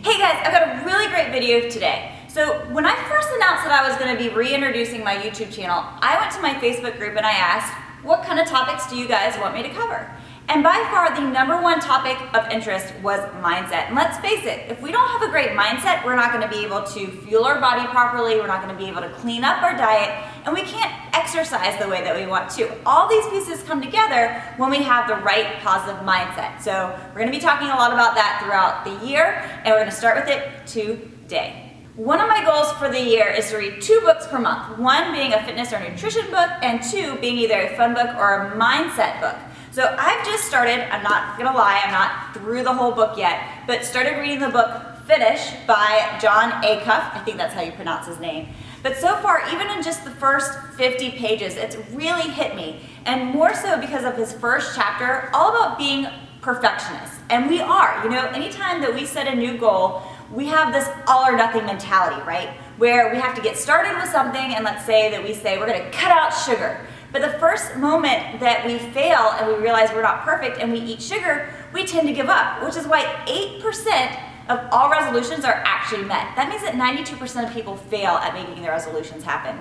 Hey guys, I've got a really great video today. So when I first announced that I was going to be reintroducing my YouTube channel, I went to my Facebook group and I asked, what kind of topics do you guys want me to cover? And by far the #1 topic of interest was mindset. And let's face it, if we don't have a great mindset, we're not going to be able to fuel our body properly, we're not going to be able to clean up our diet, and we can't exercise the way that we want to. All these pieces come together when we have the right positive mindset. So we're going to be talking a lot about that throughout the year, and we're going to start with it today. One of my goals for the year is to read 2 books per month, one being a fitness or nutrition book, and 2 being either a fun book or a mindset book. So I've just started, I'm not gonna lie, I'm not through the whole book yet, but started reading the book Finish by John Acuff. I think that's how you pronounce his name. But so far, even in just the first 50 pages, it's really hit me. And more so because of his first chapter, all about being perfectionists. And we are, anytime that we set a new goal, we have this all or nothing mentality, right? Where we have to get started with something, and let's say that we say we're gonna cut out sugar. But the first moment that we fail and we realize we're not perfect and we eat sugar, we tend to give up, which is why 8% of all resolutions are actually met. That means that 92% of people fail at making their resolutions happen.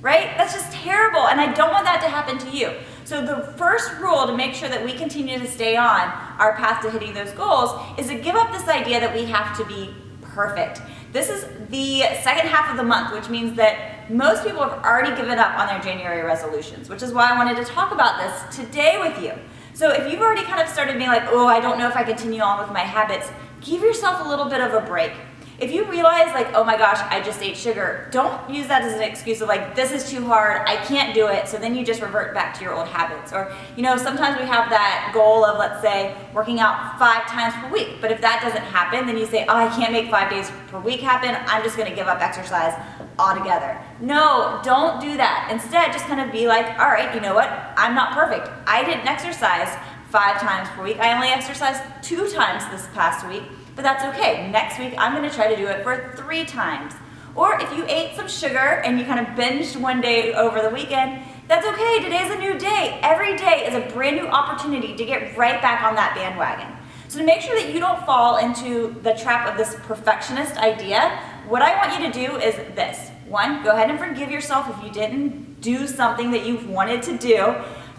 Right? That's just terrible, and I don't want that to happen to you. So the first rule to make sure that we continue to stay on our path to hitting those goals is to give up this idea that we have to be perfect. This is the second half of the month, which means that most people have already given up on their January resolutions, which is why I wanted to talk about this today with you. So if you've already kind of started being like, oh, I don't know if I continue on with my habits, give yourself a little bit of a break. If you realize like, oh my gosh, I just ate sugar, don't use that as an excuse of like, this is too hard, I can't do it, so then you just revert back to your old habits. Or, sometimes we have that goal of, let's say, working out 5 times per week, but if that doesn't happen, then you say, oh, I can't make 5 days per week happen, I'm just gonna give up exercise altogether. No, don't do that. Instead, just kind of be like, all right, you know what, I'm not perfect. I didn't exercise 5 times per week, I only exercised 2 times this past week, but that's okay. Next week, I'm gonna try to do it for 3 times. Or if you ate some sugar and you kind of binged one day over the weekend, that's okay, today's a new day. Every day is a brand new opportunity to get right back on that bandwagon. So to make sure that you don't fall into the trap of this perfectionist idea, what I want you to do is this. 1, go ahead and forgive yourself if you didn't do something that you've wanted to do.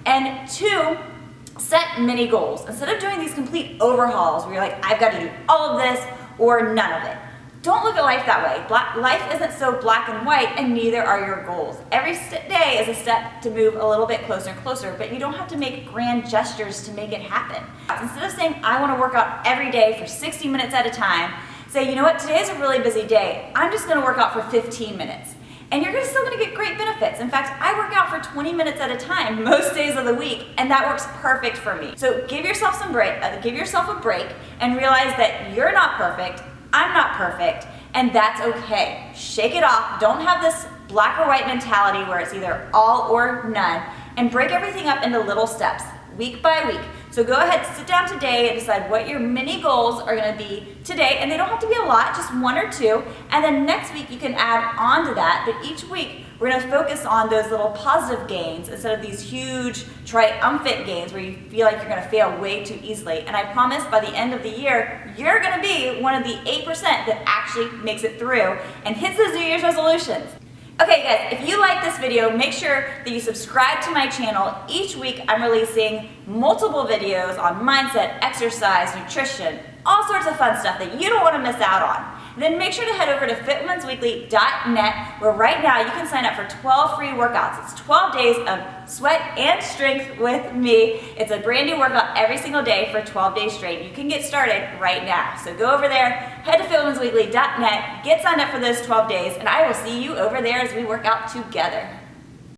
And 2, set mini goals. Instead of doing these complete overhauls where you're like, I've got to do all of this or none of it. Don't look at life that way. Life isn't so black and white, and neither are your goals. Every day is a step to move a little bit closer and closer, but you don't have to make grand gestures to make it happen. Instead of saying, I want to work out every day for 60 minutes at a time, say, you know what, today's a really busy day. I'm just going to work out for 15 minutes. And you're still going to get great benefits. In fact, I work out for 20 minutes at a time most days of the week, and that works perfect for me. So give yourself a break and realize that you're not perfect, I'm not perfect, and that's okay. Shake it off. Don't have this black or white mentality where it's either all or none, and break everything up into little steps, week by week. So go ahead, sit down today and decide what your mini goals are going to be today, and they don't have to be a lot, just 1 or 2, and then next week you can add on to that, but each week we're going to focus on those little positive gains instead of these huge triumphant gains where you feel like you're going to fail way too easily. And I promise by the end of the year, you're going to be one of the 8% that actually makes it through and hits those New Year's resolutions. Okay guys, if you like this video, make sure that you subscribe to my channel. Each week I'm releasing multiple videos on mindset, exercise, nutrition, all sorts of fun stuff that you don't want to miss out on. And then make sure to head over to fitwomansweekly.net, where right now you can sign up for 12 free workouts. It's 12 days of sweat and strength with me. It's a brand new workout every single day for 12 days straight. You can get started right now. So go over there, head to fitwomansweekly.net, get signed up for those 12 days, and I will see you over there as we work out together.